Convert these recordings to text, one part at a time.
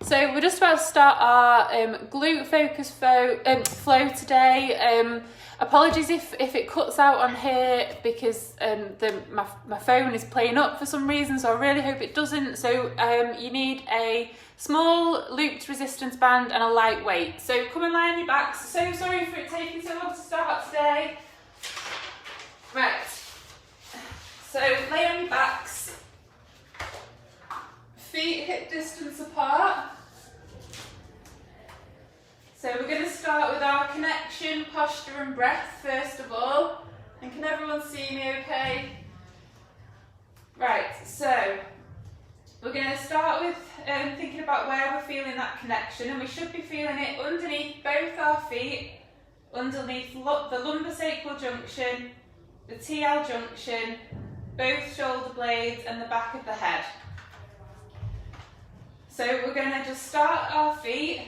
So we're just about to start our glute focus flow today. Apologies if it cuts out on here because my phone is playing up for some reason, so I really hope it doesn't. So you need a small looped resistance band and a light weight. So come and lie on your backs. So sorry for it taking so long to start today. Right, so lay on your backs, feet hip distance apart. So we're going to start with our connection, posture and breath first of all. And can everyone see me okay? Right, so we're going to start with thinking about where we're feeling that connection, and we should be feeling it underneath both our feet, underneath the lumbosacral junction, the TL junction, both shoulder blades and the back of the head. So we're going to just start our feet,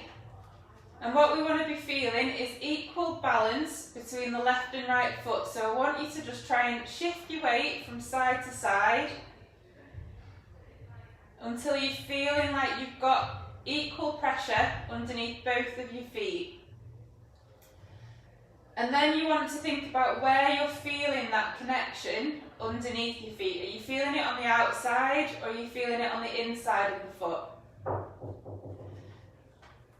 and what we want to be feeling is equal balance between the left and right foot. So I want you to just try and shift your weight from side to side until you're feeling like you've got equal pressure underneath both of your feet. And then you want to think about where you're feeling that connection underneath your feet. Are you feeling it on the outside or are you feeling it on the inside of the foot?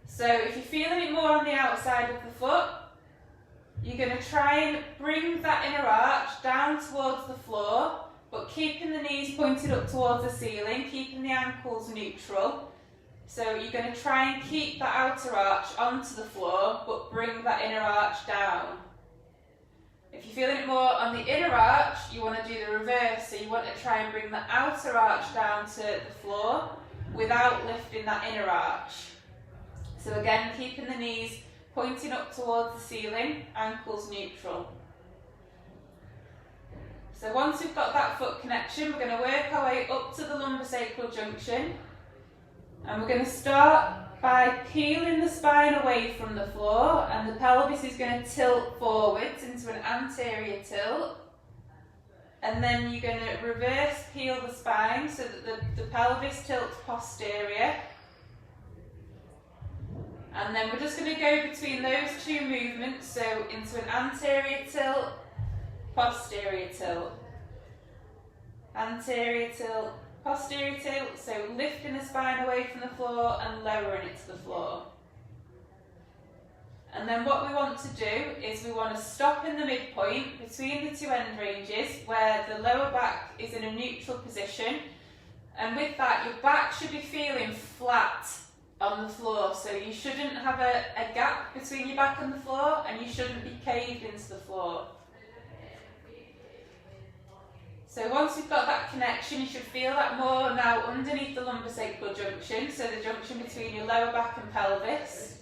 So if you're feeling it more on the outside of the foot, you're going to try and bring that inner arch down towards the floor, but keeping the knees pointed up towards the ceiling, keeping the ankles neutral. So you're going to try and keep that outer arch onto the floor, but bring that inner arch down. If you're feeling it more on the inner arch, you want to do the reverse. So you want to try and bring the outer arch down to the floor without lifting that inner arch. So again, keeping the knees pointing up towards the ceiling, ankles neutral. So once we've got that foot connection, we're going to work our way up to the lumbosacral junction. And we're going to start by peeling the spine away from the floor, and the pelvis is going to tilt forwards into an anterior tilt. And then you're going to reverse peel the spine so that the pelvis tilts posterior. And then we're just going to go between those two movements, so into an anterior tilt, posterior tilt, anterior tilt, posterior tilt, so lifting the spine away from the floor and lowering it to the floor. And then what we want to do is we want to stop in the midpoint between the two end ranges where the lower back is in a neutral position, and with that your back should be feeling flat on the floor, so you shouldn't have a gap between your back and the floor, and you shouldn't be caved into the floor. So once you've got that connection, you should feel that more now underneath the lumbosacral junction, so the junction between your lower back and pelvis.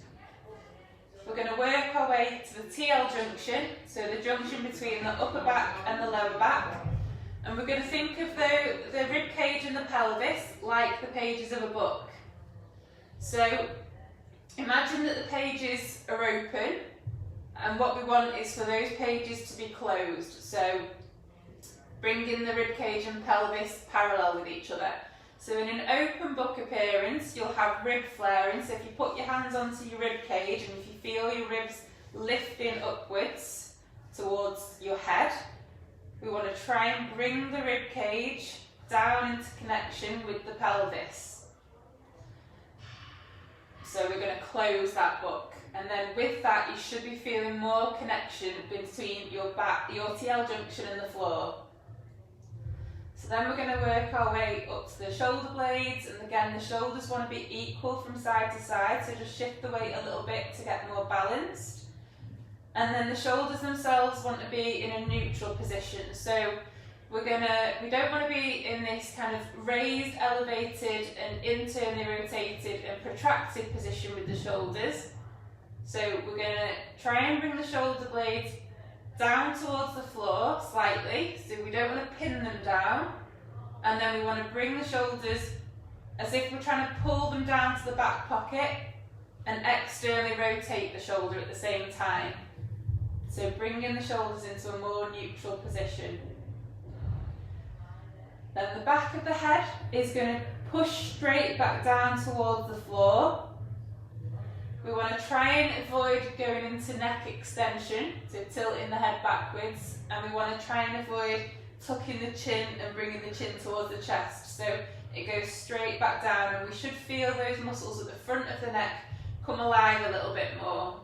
We're going to work our way to the TL junction, so the junction between the upper back and the lower back. And we're going to think of the rib cage and the pelvis like the pages of a book. So imagine that the pages are open, and what we want is for those pages to be closed. So bringing the rib cage and pelvis parallel with each other. So in an open book appearance, you'll have rib flaring. So if you put your hands onto your rib cage and if you feel your ribs lifting upwards towards your head, we want to try and bring the rib cage down into connection with the pelvis. So we're going to close that book, and then with that you should be feeling more connection between your back, your TL junction and the floor. So then we're going to work our way up to the shoulder blades, and again the shoulders want to be equal from side to side, so just shift the weight a little bit to get more balanced. And then the shoulders themselves want to be in a neutral position. So we don't want to be in this kind of raised, elevated and internally rotated and protracted position with the shoulders. So we're going to try and bring the shoulder blades down towards the floor slightly, so we don't want to pin them down. And then we want to bring the shoulders as if we're trying to pull them down to the back pocket and externally rotate the shoulder at the same time. So bringing the shoulders into a more neutral position. Then the back of the head is going to push straight back down towards the floor. We want to try and avoid going into neck extension, so tilting the head backwards, and we want to try and avoid tucking the chin and bringing the chin towards the chest. So it goes straight back down, and we should feel those muscles at the front of the neck come alive a little bit more.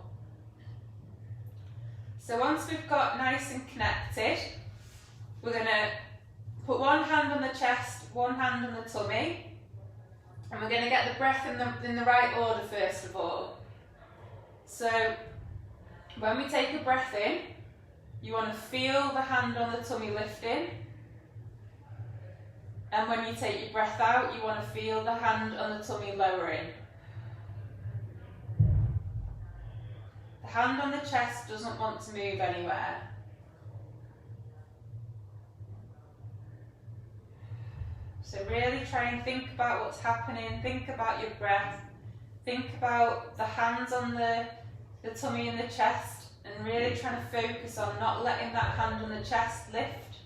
So once we've got nice and connected, we're going to put one hand on the chest, one hand on the tummy, and we're going to get the breath in the right order first of all. So when we take a breath in, you want to feel the hand on the tummy lifting, and when you take your breath out, you want to feel the hand on the tummy lowering. The hand on the chest doesn't want to move anywhere. So really try and think about what's happening, think about your breath, think about the hands on the tummy and the chest, and really trying to focus on not letting that hand on the chest lift.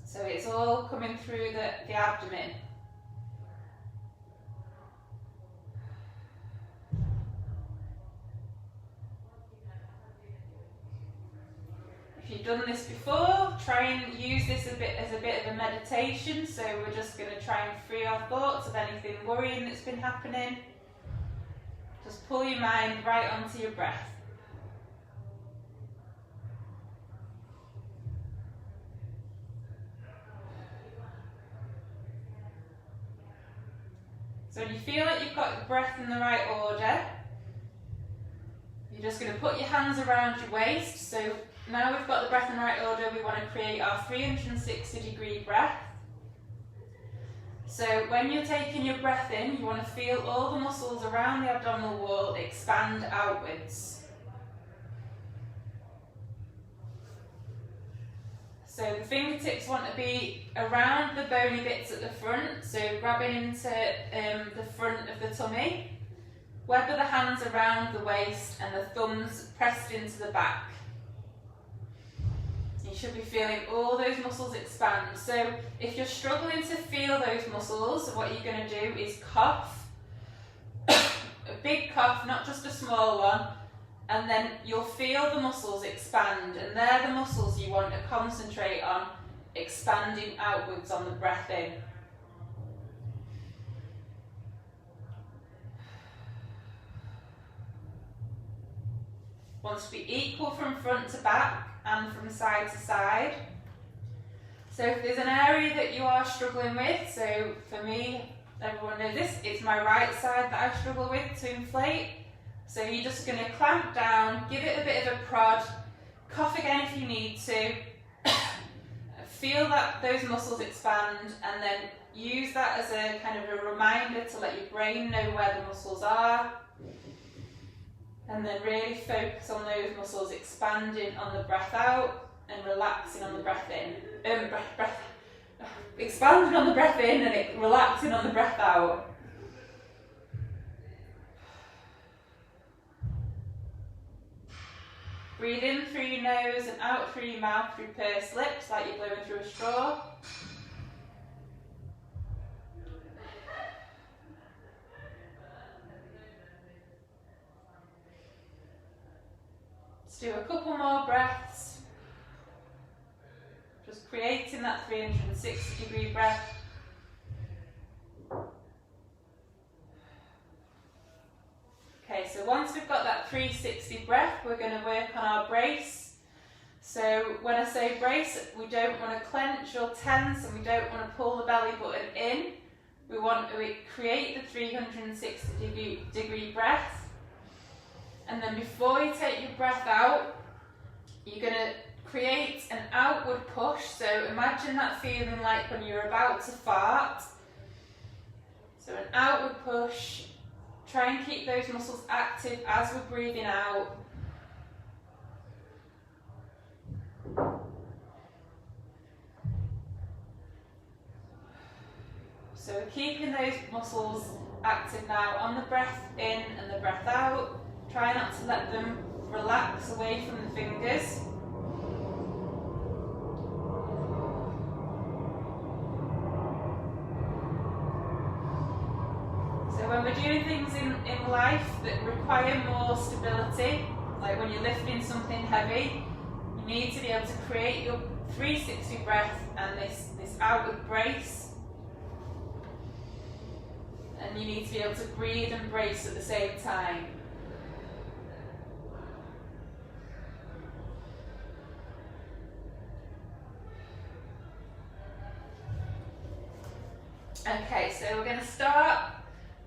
So it's all coming through the abdomen. If you've done this before, try and use this as a bit of a meditation. So we're just going to try and free our thoughts of anything worrying that's been happening. Just pull your mind right onto your breath. So when you feel like you've got your breath in the right order, you're just going to put your hands around your waist. So now we've got the breath in the right order, we want to create our 360-degree breath. So when you're taking your breath in, you want to feel all the muscles around the abdominal wall expand outwards. So the fingertips want to be around the bony bits at the front, so grabbing into the front of the tummy. Web of the hands around the waist and the thumbs pressed into the back. You should be feeling all those muscles expand. So if you're struggling to feel those muscles, what you're going to do is cough. A big cough, not just a small one. And then you'll feel the muscles expand. And they're the muscles you want to concentrate on expanding outwards on the breath in. Wants to be equal from front to back and from side to side. So if there's an area that you are struggling with, so for me, everyone knows this, it's my right side that I struggle with to inflate. So you're just going to clamp down, give it a bit of a prod, cough again if you need to, feel that those muscles expand, and then use that as a kind of a reminder to let your brain know where the muscles are. And then really focus on those muscles expanding on the breath out and relaxing on the breath in. Expanding on the breath in and relaxing on the breath out. Breathe in through your nose and out through your mouth through pursed lips, like you're blowing through a straw. Do a couple more breaths, just creating that 360-degree breath. Okay, so once we've got that 360 breath, we're going to work on our brace. So when I say brace, we don't want to clench or tense, and we don't want to pull the belly button in. We want to create the 360-degree breath. And then before you take your breath out, you're going to create an outward push. So imagine that feeling like when you're about to fart. So an outward push. Try and keep those muscles active as we're breathing out. So we're keeping those muscles active now on the breath in and the breath out. Try not to let them relax away from the fingers. when we're doing things in life that require more stability, like when you're lifting something heavy, you need to be able to create your 360 breath and this outward brace. And you need to be able to breathe and brace at the same time. Okay, so we're going to start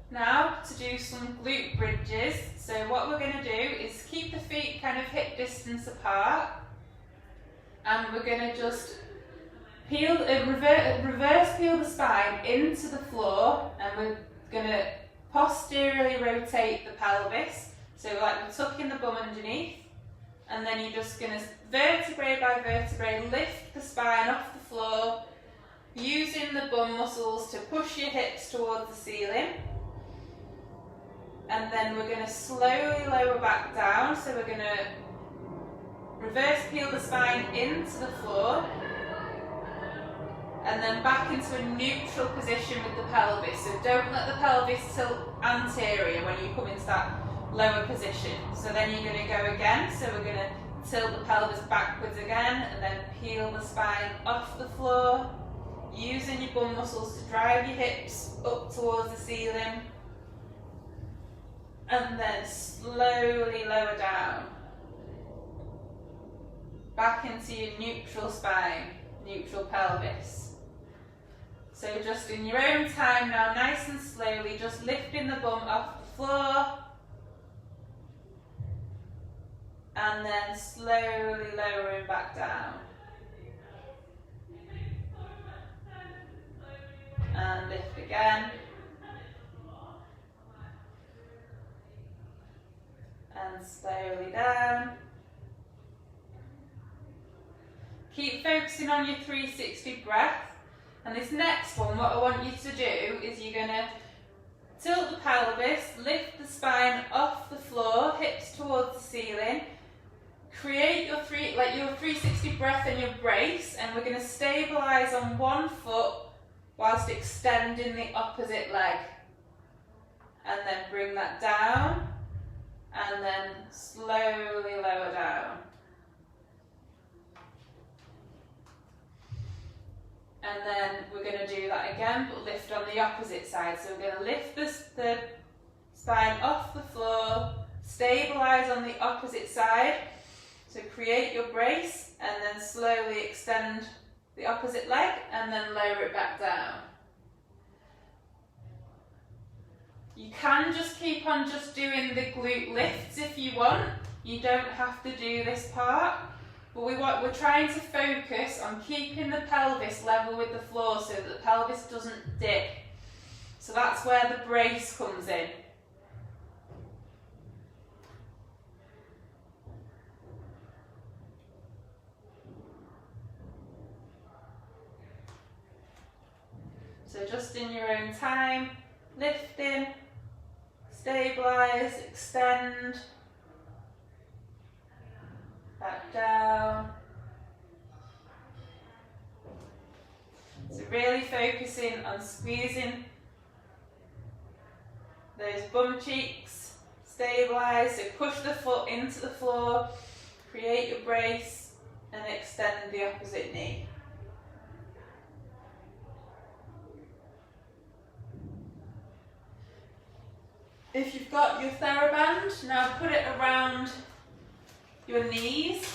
now to do some glute bridges. So what we're going to do is keep the feet kind of hip distance apart, and we're going to just reverse peel the spine into the floor, and we're going to posteriorly rotate the pelvis. So like we're tucking the bum underneath, and then you're just going to vertebrae by vertebrae lift the spine off the floor, using the bum muscles to push your hips towards the ceiling. And then we're going to slowly lower back down. So we're going to reverse peel the spine into the floor, and then back into a neutral position with the pelvis. So don't let the pelvis tilt anterior when you come into that lower position. So then you're going to go again. So we're going to tilt the pelvis backwards again, and then peel the spine off the floor, using your bum muscles to drive your hips up towards the ceiling, and then slowly lower down back into your neutral spine, neutral pelvis. So just in your own time now, nice and slowly, just lifting the bum off the floor, and then slowly lowering back down. And lift again. And slowly down. Keep focusing on your 360 breath. And this next one, what I want you to do is you're going to tilt the pelvis, lift the spine off the floor, hips towards the ceiling. Create your 360 breath and your brace, and we're going to stabilise on one foot whilst extending the opposite leg. And then bring that down, and then slowly lower down. And then we're going to do that again, but lift on the opposite side. So we're going to lift the spine off the floor, stabilise on the opposite side. So create your brace, and then slowly extend the opposite leg, and then lower it back down. You can just keep on just doing the glute lifts if you want. You don't have to do this part. But we're trying to focus on keeping the pelvis level with the floor so that the pelvis doesn't dip. So that's where the brace comes in. So just in your own time, lifting, stabilise, extend, back down. So really focusing on squeezing those bum cheeks, stabilise, so push the foot into the floor, create your brace, and extend the opposite knee. If you've got your TheraBand, now put it around your knees.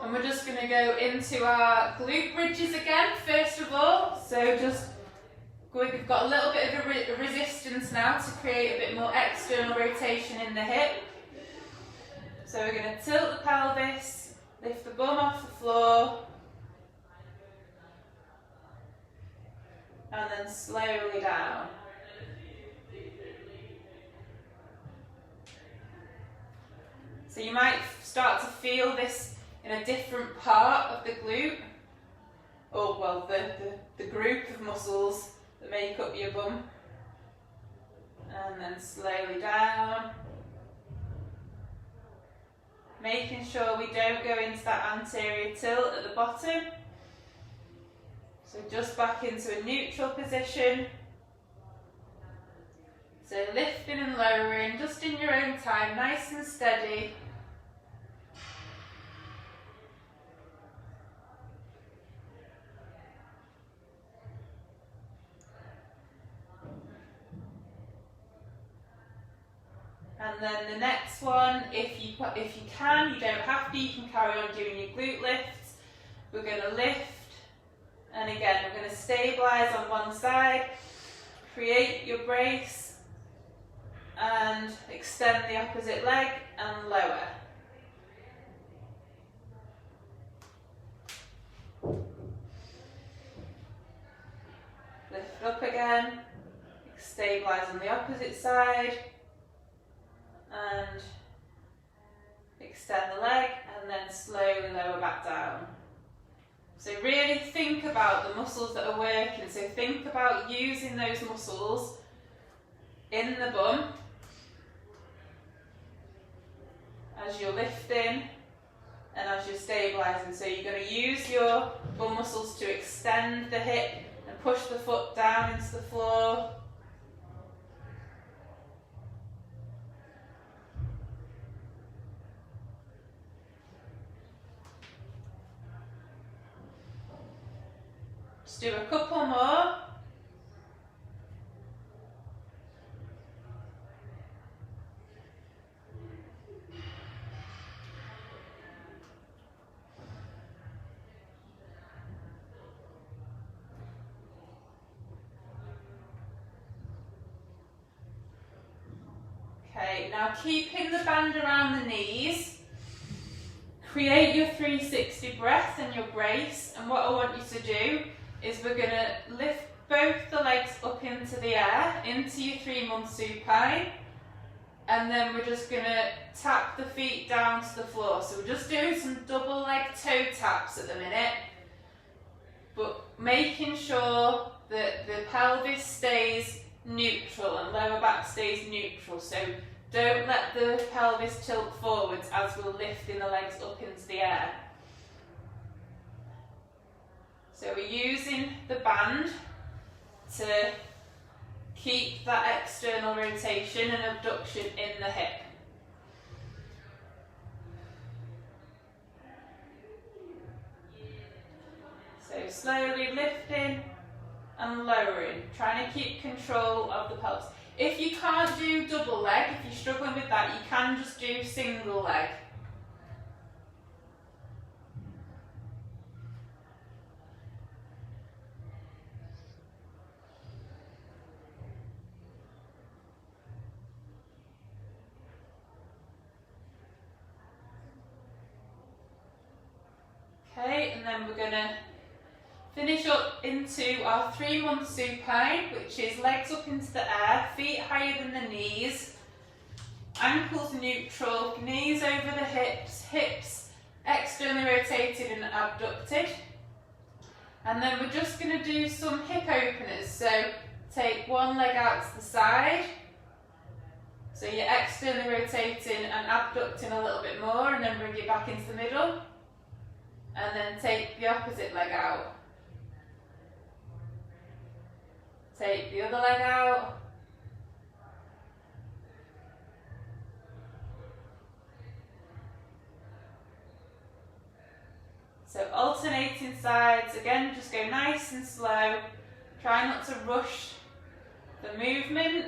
And we're just going to go into our glute bridges again, first of all. So we've got a little bit of a resistance now to create a bit more external rotation in the hip. So we're going to tilt the pelvis, lift the bum off the floor, and then slowly down. So you might start to feel this in a different part of the glute, or well, the group of muscles that make up your bum. And then slowly down. Making sure we don't go into that anterior tilt at the bottom. So just back into a neutral position. So lifting and lowering, just in your own time, nice and steady. And then the next one, if you can, you don't have to, you can carry on doing your glute lifts. We're going to lift, and again, we're going to stabilise on one side, create your brace, and extend the opposite leg and lower. Lift up again, stabilise on the opposite side, and extend the leg, and then slowly lower back down. So really think about the muscles that are working. So think about using those muscles in the bum as you're lifting and as you're stabilising. So you're going to use your bum muscles to extend the hip and push the foot down into the floor. Just do a couple more. Okay, now keeping the band around the knees, create your 360 breath and your brace, and what I want you to do is we're going to lift both the legs up into the air, into your 3-month supine, and then we're just going to tap the feet down to the floor. So we're just doing some double leg toe taps at the minute, but making sure that the pelvis stays neutral and lower back stays neutral. So don't let the pelvis tilt forwards as we're lifting the legs up into the air. So we're using the band to keep that external rotation and abduction in the hip. So slowly lifting and lowering, trying to keep control of the pelvis. If you can't do double leg, if you're struggling with that, you can just do single leg. Okay, and then we're going to finish up into our 3-month supine, which is legs up into the air, feet higher than the knees, ankles neutral, knees over the hips, hips externally rotated and abducted. And then we're just going to do some hip openers. So take one leg out to the side. So you're externally rotating and abducting a little bit more, and then bring it back into the middle. And then take the opposite leg out. Take the other leg out. So alternating sides, again just go nice and slow. Try not to rush the movement.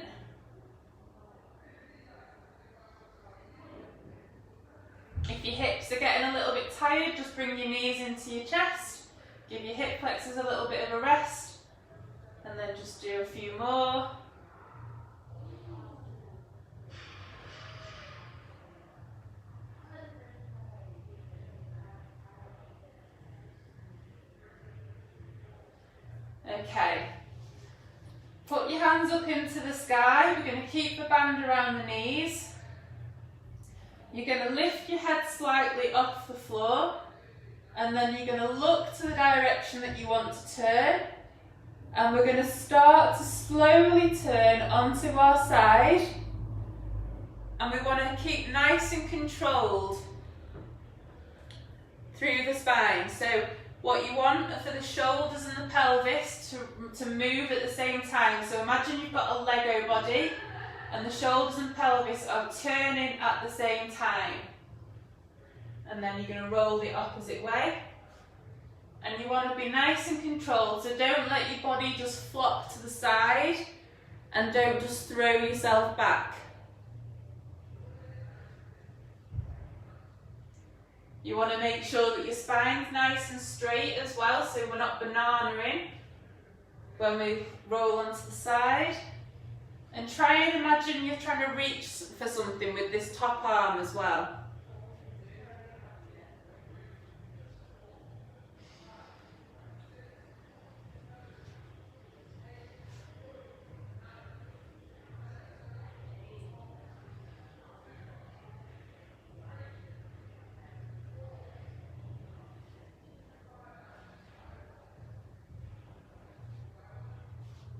If your hips are getting a little bit tired, just bring your knees into your chest. Give your hip flexors a little bit of a rest. And then just do a few more. Okay. Put your hands up into the sky. We're going to keep the band around the knees. You're going to lift your head slightly off the floor, and then you're going to look to the direction that you want to turn, and we're going to start to slowly turn onto our side, and we want to keep nice and controlled through the spine. So What you want are for the shoulders and the pelvis to move at the same time. So imagine you've got a Lego body and the shoulders and pelvis are turning at the same time. And then you're going to roll the opposite way. And you want to be nice and controlled, so don't let your body just flop to the side and don't just throw yourself back. You want to make sure that your spine's nice and straight as well, so we're not banana-ing when we roll onto the side. And try and imagine you're trying to reach for something with this top arm as well.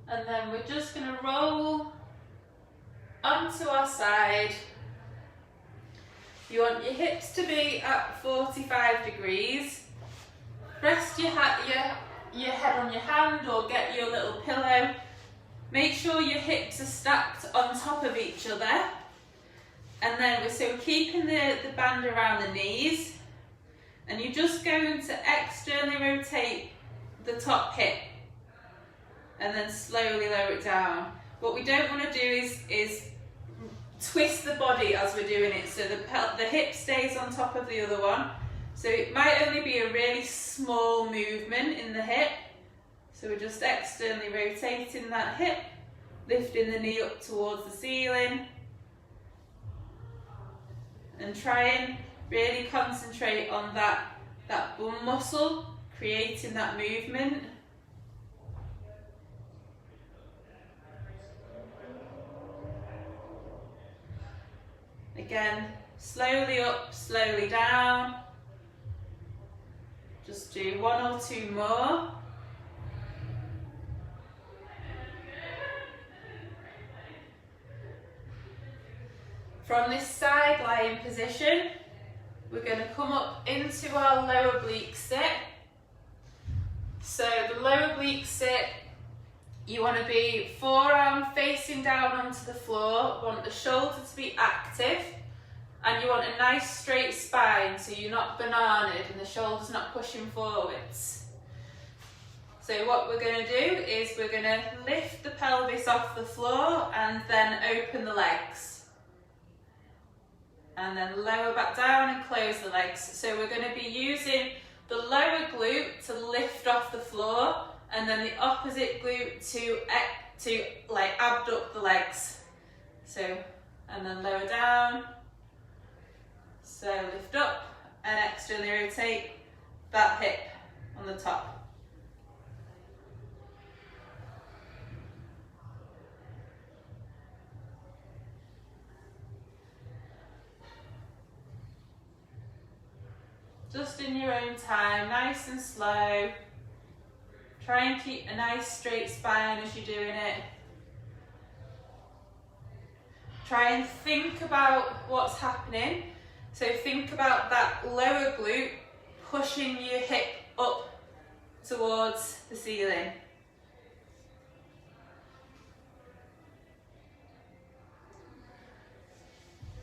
And then we're just going to roll onto our side. You want your hips to be at 45 degrees. Rest your head on your hand or get your little pillow. Make sure your hips are stacked on top of each other. And then we're keeping the band around the knees. And you're just going to externally rotate the top hip. And then slowly lower it down. What we don't want to do is twist the body as we're doing it, so the hip stays on top of the other one. So it might only be a really small movement in the hip. So we're just externally rotating that hip, lifting the knee up towards the ceiling. And try and really concentrate on that bum muscle, creating that movement. Again, slowly up, slowly down. Just do one or two more. From this side lying position, we're going to come up into our lower oblique sit. So the lower oblique sit, you want to be forearm facing down onto the floor, you want the shoulder to be active, and you want a nice straight spine so you're not bananaed and the shoulder's not pushing forwards. So what we're going to do is we're going to lift the pelvis off the floor and then open the legs. And then lower back down and close the legs. So we're going to be using the lower glute to lift off the floor, and then the opposite glute to like abduct the legs. So, and then lower down. So lift up and externally rotate that hip on the top. Just in your own time, nice and slow. Try and keep a nice straight spine as you're doing it. Try and think about what's happening. So think about that lower glute pushing your hip up towards the ceiling.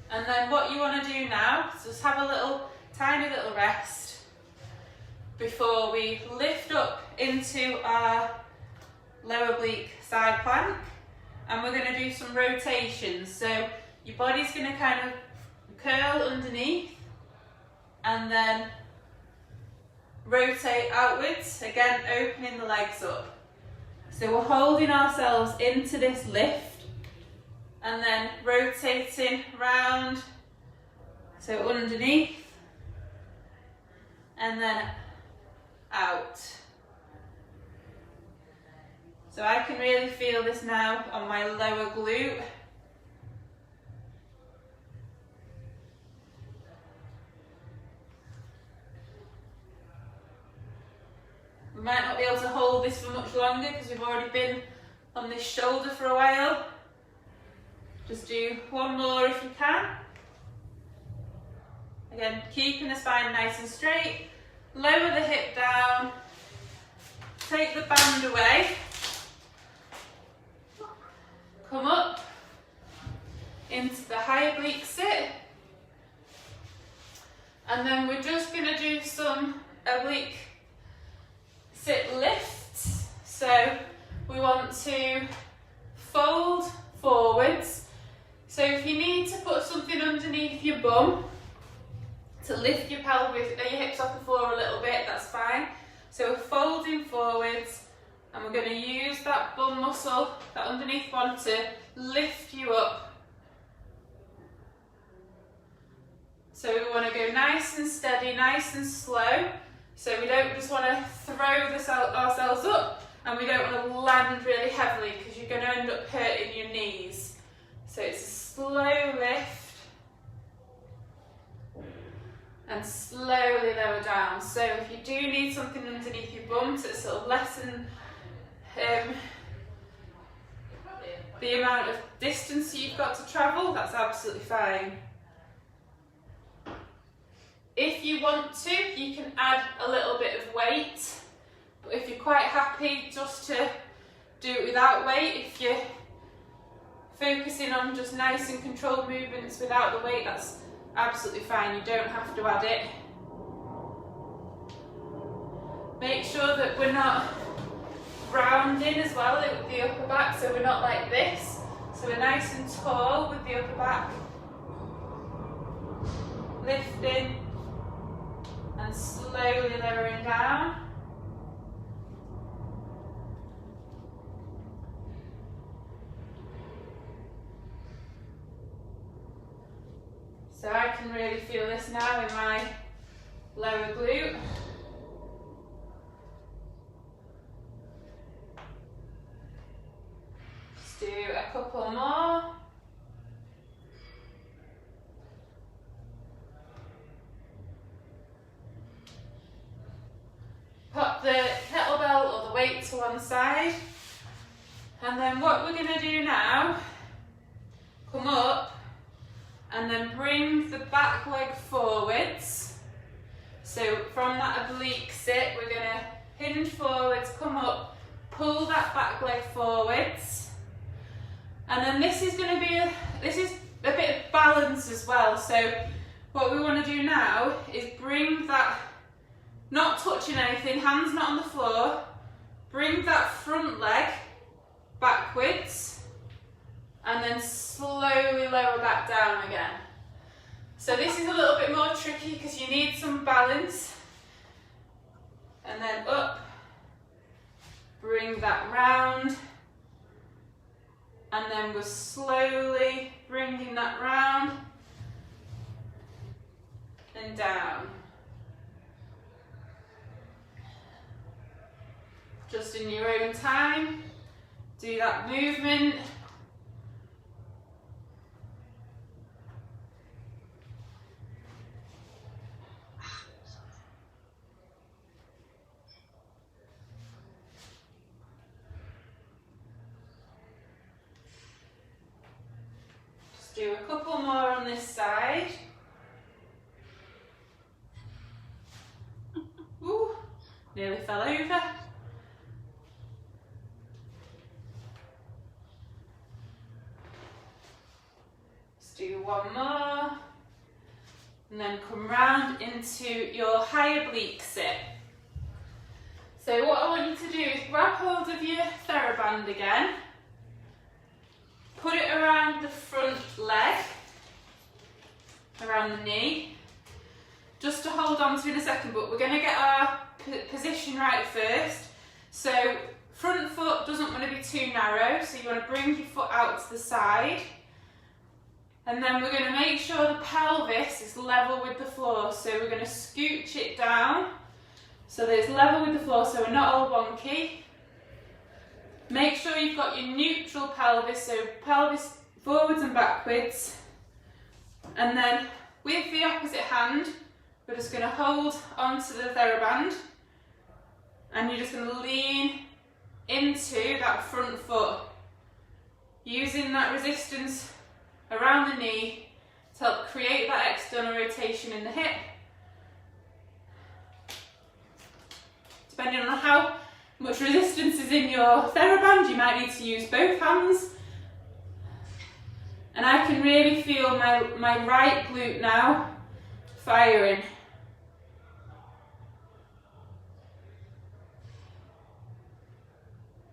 And then what you want to do now is just have a tiny little rest before we lift up into our lower oblique side plank, and we're going to do some rotations. So your body's going to kind of curl underneath and then rotate outwards, again opening the legs up. So we're holding ourselves into this lift and then rotating round, so underneath and then out. So I can really feel this now on my lower glute. We might not be able to hold this for much longer because we've already been on this shoulder for a while. Just do one more if you can. Again, keeping the spine nice and straight, lower the hip down, take the band away, come up into the high oblique sit, and then we're just going to do some oblique sit lifts. So we want to fold forwards. So if you need to put something underneath your bum to lift your pelvis or your hips off the floor a little bit, that's fine. So we're folding forwards, and we're going to use that bum muscle, that underneath one, to lift you up. So we want to go nice and steady, nice and slow. So we don't just want to throw ourselves up, and we don't want to land really heavily because you're going to end up hurting your knees. So it's a slow lift and slowly lower down. So if you do need something underneath your bum to sort of lessen the amount of distance you've got to travel, that's absolutely fine. If you want to, you can add a little bit of weight, but if you're quite happy just to do it without weight, if you're focusing on just nice and controlled movements without the weight, that's absolutely fine. You don't have to add it. Make sure that we're not rounding as well with the upper back, so we're not like this. So we're nice and tall with the upper back. Lifting and slowly lowering down. So I can really feel this now in my lower glute. Just do a couple more. Pop the kettlebell or the weight to one side. And then what we're going to do now, come up and then bring the back leg forwards. So from that oblique sit, we're going to hinge forwards, come up, pull that back leg forwards. And then this is going to be a bit of balance as well. So what we want to do now is bring that, not touching anything, hands not on the floor, bring that front leg backwards and then slowly lower back down again. So this is a little bit more tricky because you need some balance. And then up, bring that round, and then we're slowly bringing that round and down. Just in your own time, do that movement. Just do a couple more on this side. Ooh, nearly fell over. Do one more, and then come round into your high oblique sit. So what I want you to do is grab hold of your TheraBand again, put it around the front leg, around the knee, just to hold on to in a second, but we're going to get our position right first. So front foot doesn't want to be too narrow, so you want to bring your foot out to the side. And then we're going to make sure the pelvis is level with the floor. So we're going to scooch it down so that it's level with the floor, so we're not all wonky. Make sure you've got your neutral pelvis, so pelvis forwards and backwards. And then with the opposite hand, we're just going to hold onto the TheraBand, and you're just going to lean into that front foot, using that resistance around the knee to help create that external rotation in the hip. depending on how much resistance is in your TheraBand, you might need to use both hands. And I can really feel my right glute now firing.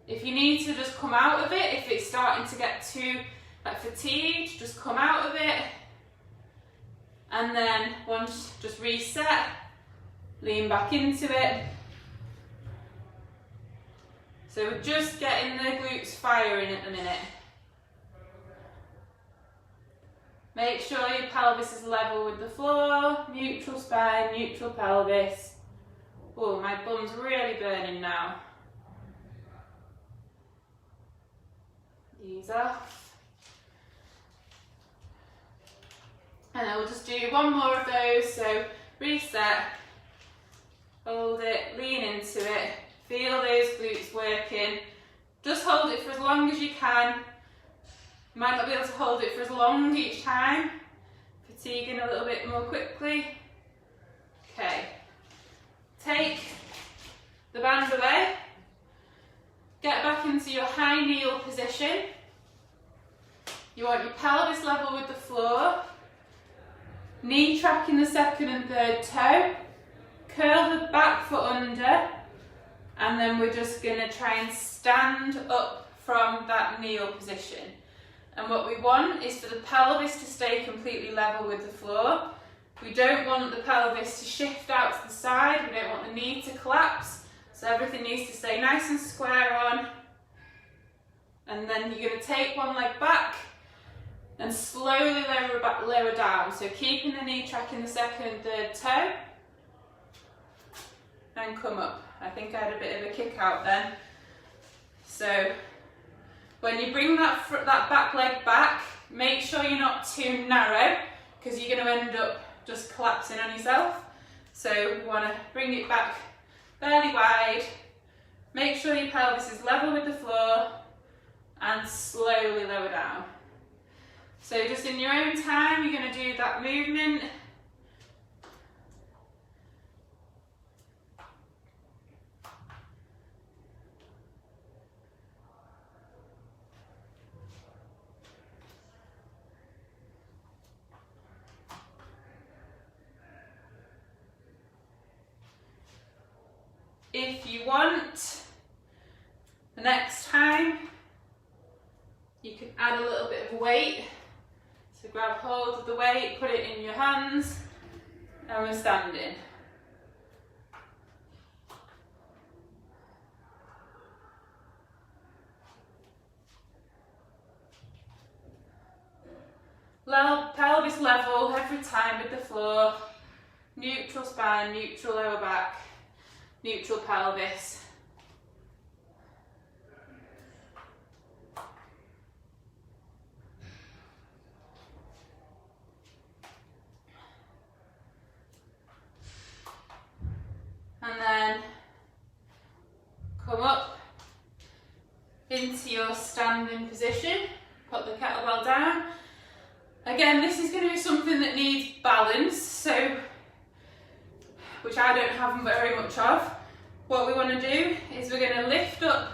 If you need to just come out of it, if it's starting to get too fatigued, just come out of it. And then once, just reset, lean back into it. So we're just getting the glutes firing at the minute. Make sure your pelvis is level with the floor, neutral spine, neutral pelvis. Oh, my bum's really burning now. Ease off. And then we'll just do one more of those. So reset, hold it, lean into it, feel those glutes working. Just hold it for as long as you can. You might not be able to hold it for as long each time. Fatiguing a little bit more quickly. Okay. Take the band away. Get back into your high kneel position. You want your pelvis level with the floor. Knee tracking the second and third toe. Curl the back foot under. And then we're just going to try and stand up from that kneel position. And what we want is for the pelvis to stay completely level with the floor. We don't want the pelvis to shift out to the side. We don't want the knee to collapse. So everything needs to stay nice and square on. And then you're going to take one leg back and slowly lower down. So keeping the knee tracking the second and third toe. And come up. I think I had a bit of a kick out then. So when you bring that back leg back, make sure you're not too narrow because you're going to end up just collapsing on yourself. So you want to bring it back fairly wide. Make sure your pelvis is level with the floor and slowly lower down. So just in your own time, you're going to do that movement. If you want, the next time, you can add a little bit of weight. So grab hold of the weight, put it in your hands, and we're standing. Pelvis level every time with the floor. Neutral spine, neutral lower back. Neutral pelvis. And then come up into your standing position. Put the kettlebell down. Again, this is going to be something that needs balance, which I don't have very much of. What we want to do is we're going to lift up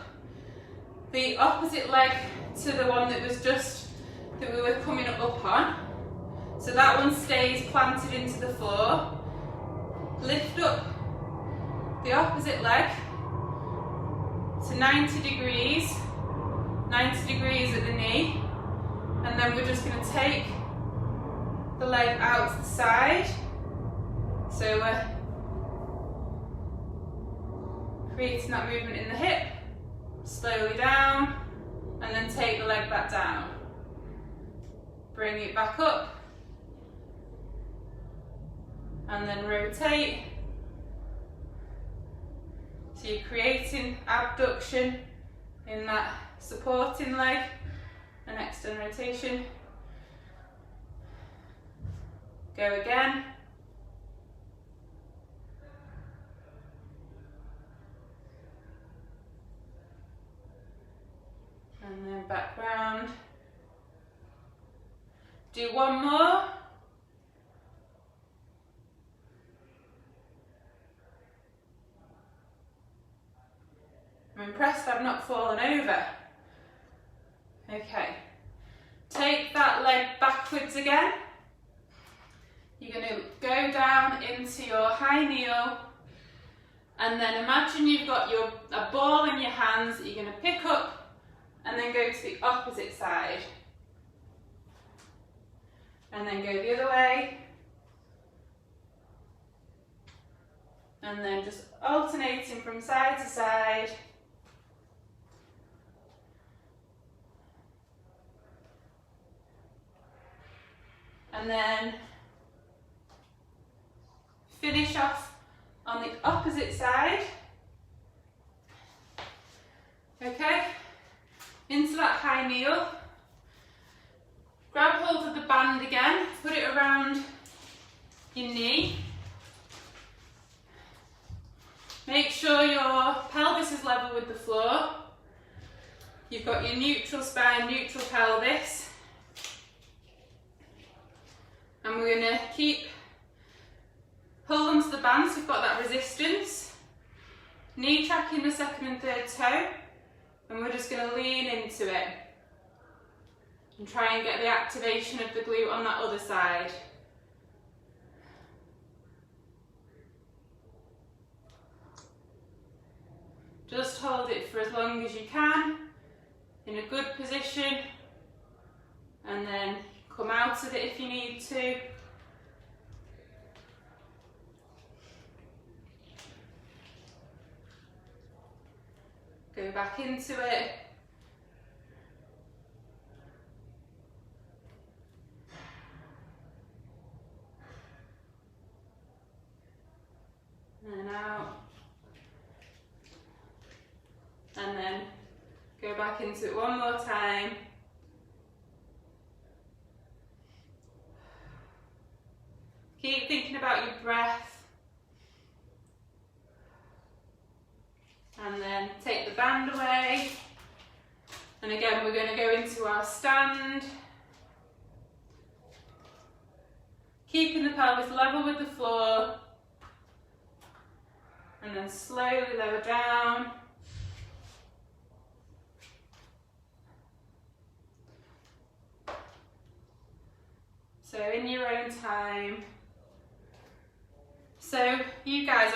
the opposite leg to the one that we were coming up on. So that one stays planted into the floor. Lift up the opposite leg to 90 degrees at the knee, and then we're just going to take the leg out to the side. So we're creating that movement in the hip, slowly down, and then take the leg back down. Bring it back up, and then rotate. So you're creating abduction in that supporting leg, and external rotation. Go again. And then back round. Do one more. I'm impressed I've not fallen over. Okay, take that leg backwards again. You're going to go down into your high kneel, and then imagine you've got a ball in your hands that you're going to pick up and then go to the opposite side. And then go the other way. And then just alternating from side to side. And then finish off on the opposite side. Okay, into that high kneel. Grab hold of the band again, put it around your knee. Make sure your pelvis is level with the floor. You've got your neutral spine, neutral pelvis. And we're going to keep hold onto the band so we've got that resistance. Knee tracking the second and third toe. And we're just going to lean into it. And try and get the activation of the glute on that other side. Just hold it for as long as you can, in a good position, and then come out of it if you need to. Go back into it. And out. And then go back into it one more time. Keep thinking about your breath. And then take the band away. And again, we're going to go into our stand. Keeping the pelvis level with the floor. And then slowly lower down. So in your own time. So you guys,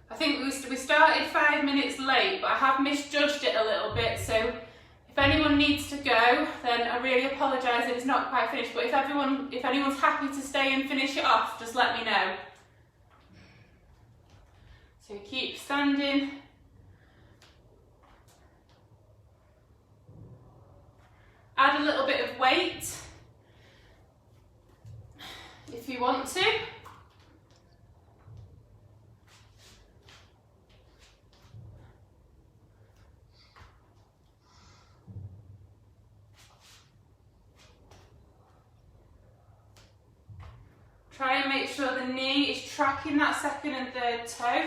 I think we started 5 minutes late, but I have misjudged it a little bit. So if anyone needs to go, then I really apologise that it's not quite finished. But if anyone's happy to stay and finish it off, just let me know. So keep standing. Add a little bit of weight if you want to. Try and make sure the knee is tracking that second and third toe.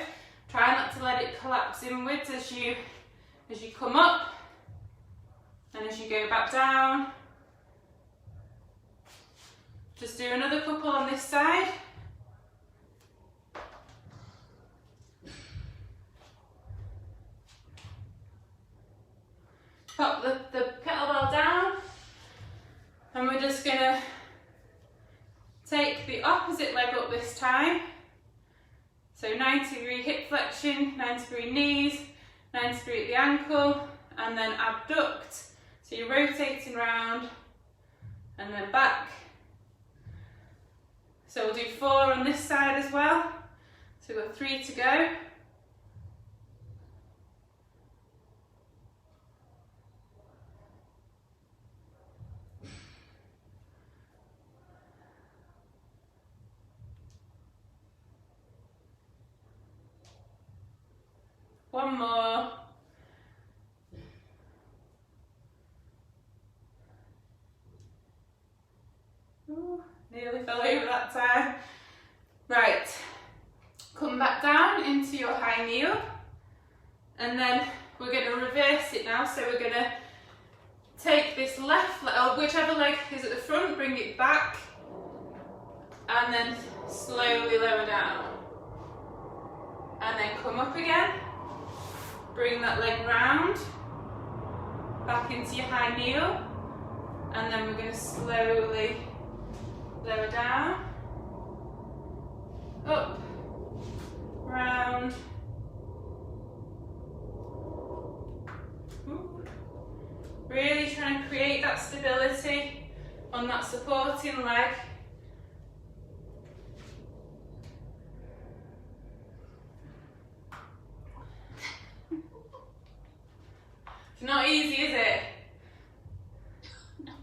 Try not to let it collapse inwards as you come up and as you go back down. Just do another couple on this side. Pop the kettlebell down, and we're just going to take the opposite leg up this time. So 90-degree hip flexion, 90-degree knees, 90-degree at the ankle, and then abduct. So you're rotating round and then back. So we'll do 4 on this side as well. So we've got 3 to go. One more. Ooh, nearly fell over that time. Right, come back down into your high kneel, and then we're going to reverse it now. So we're going to take this left leg, or whichever leg is at the front, bring it back, and then slowly lower down, and then come up again. Bring that leg round, back into your high kneel, and then we're going to slowly lower down, up, round. Really trying to create that stability on that supporting leg. It's not easy, is it? No.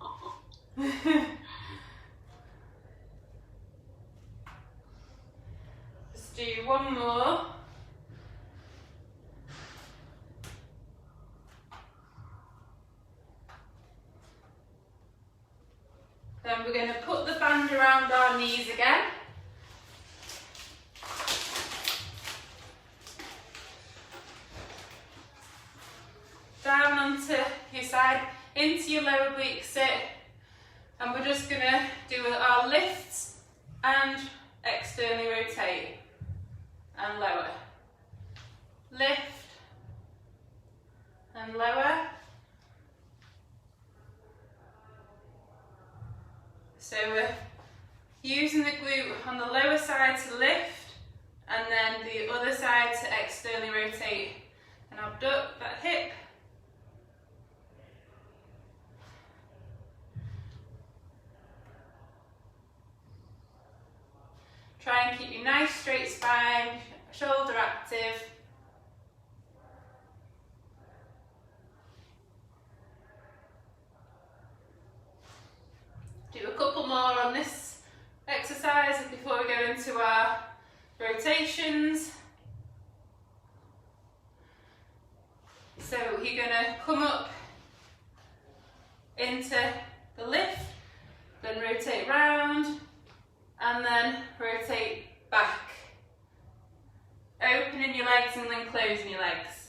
Just do one more. Then we're going to put the band around our knees again. Down onto your side, into your lower oblique sit. And we're just going to do our lifts and externally rotate and lower. Lift and lower. So we're using the glute on the lower side to lift and then the other side to externally rotate and abduct that hip. Try and keep your nice straight spine, shoulder active. Do a couple more on this exercise before we go into our rotations. So you're going to come up into the lift, then rotate round, and then rotate back. Opening your legs and then closing your legs.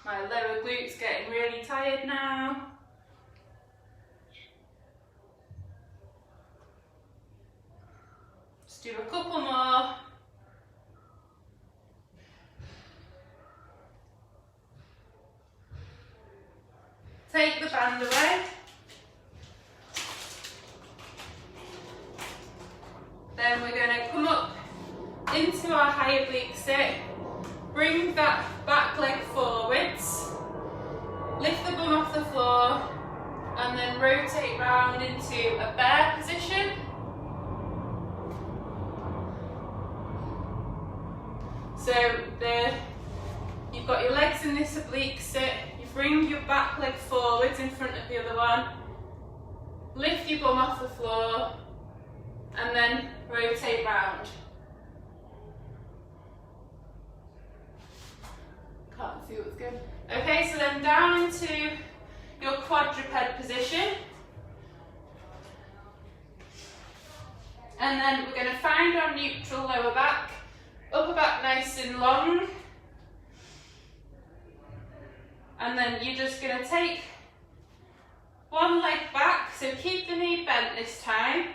My lower glutes getting really tired now. Just do a couple more. Take the band away. Then we're going to come up into our high oblique sit. Bring that back leg forwards. Lift the bum off the floor. And then rotate round into a bear position. So you've got your legs in this oblique sit. You bring your back leg forwards in front of the other one. Lift your bum off the floor and then rotate round. Can't see what's going. Okay, so then down into your quadruped position. And then we're going to find our neutral lower back. Upper back nice and long. And then you're just going to take one leg back, so keep the knee bent this time.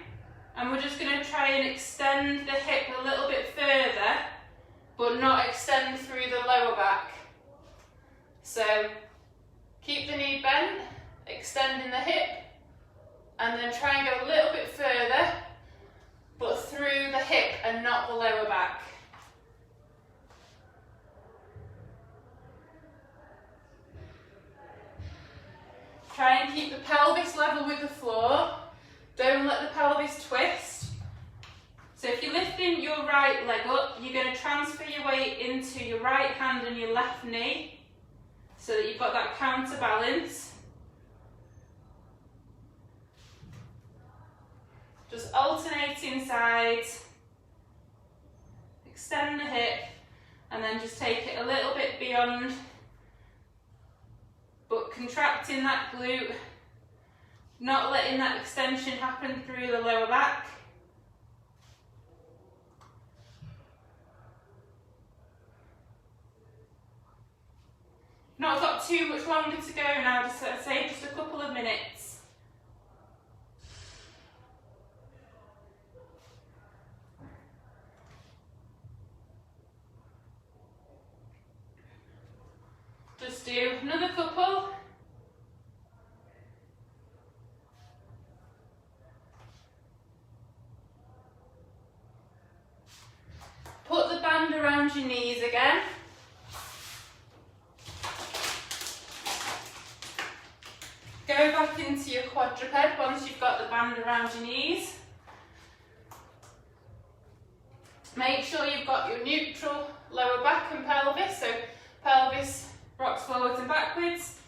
And we're just going to try and extend the hip a little bit further, but not extend through the lower back. So keep the knee bent, extending the hip, and then try and go a little bit further, but through the hip and not the lower back. Try and keep the pelvis level with the floor. Don't let the pelvis twist. So if you're lifting your right leg up, you're going to transfer your weight into your right hand and your left knee so that you've got that counterbalance. Just alternating sides. Extend the hip and then just take it a little bit beyond, but contracting that glute, not letting that extension happen through the lower back. Not got too much longer to go now, just I'd say just a couple of minutes. Just do another couple. Put the band around your knees again. Go back into your quadruped once you've got the band around your knees. Make sure you've got your neutral lower back and pelvis, so pelvis rocks forwards and backwards.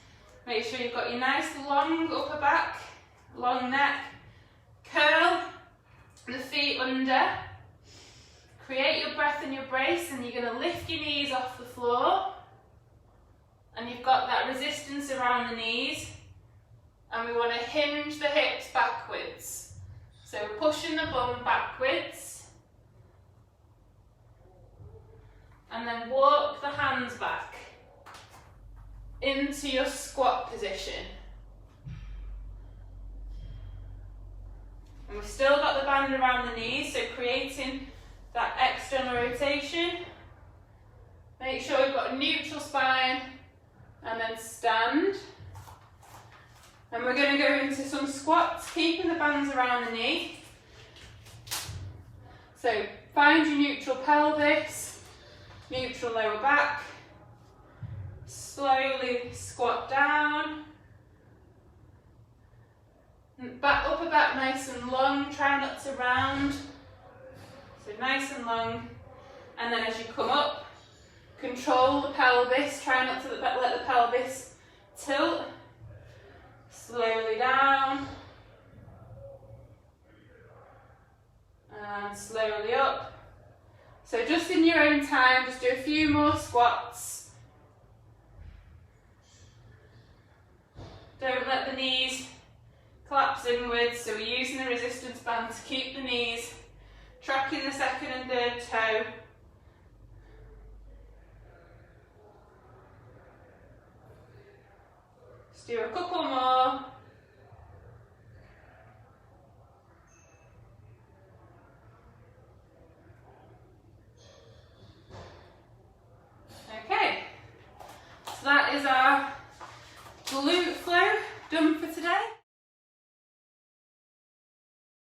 Make sure you've got your nice long upper back, long neck. Curl the feet under. Create your breath in your brace, and you're going to lift your knees off the floor. And you've got that resistance around the knees. And we want to hinge the hips backwards. So we're pushing the bum backwards. And then walk the hands back into your squat position. And we've still got the band around the knees, so creating that external rotation. Make sure you've got a neutral spine, and then stand. And we're going to go into some squats, keeping the bands around the knee. So find your neutral pelvis, neutral lower back. Slowly squat down. Back, upper back nice and long, try not to round. So nice and long. And then as you come up, control the pelvis, try not to let the pelvis tilt. Slowly down. And slowly up. So just in your own time, just do a few more squats. Don't let the knees collapse inwards, so we're using the resistance band to keep the knees tracking the second and third toe. Just do a couple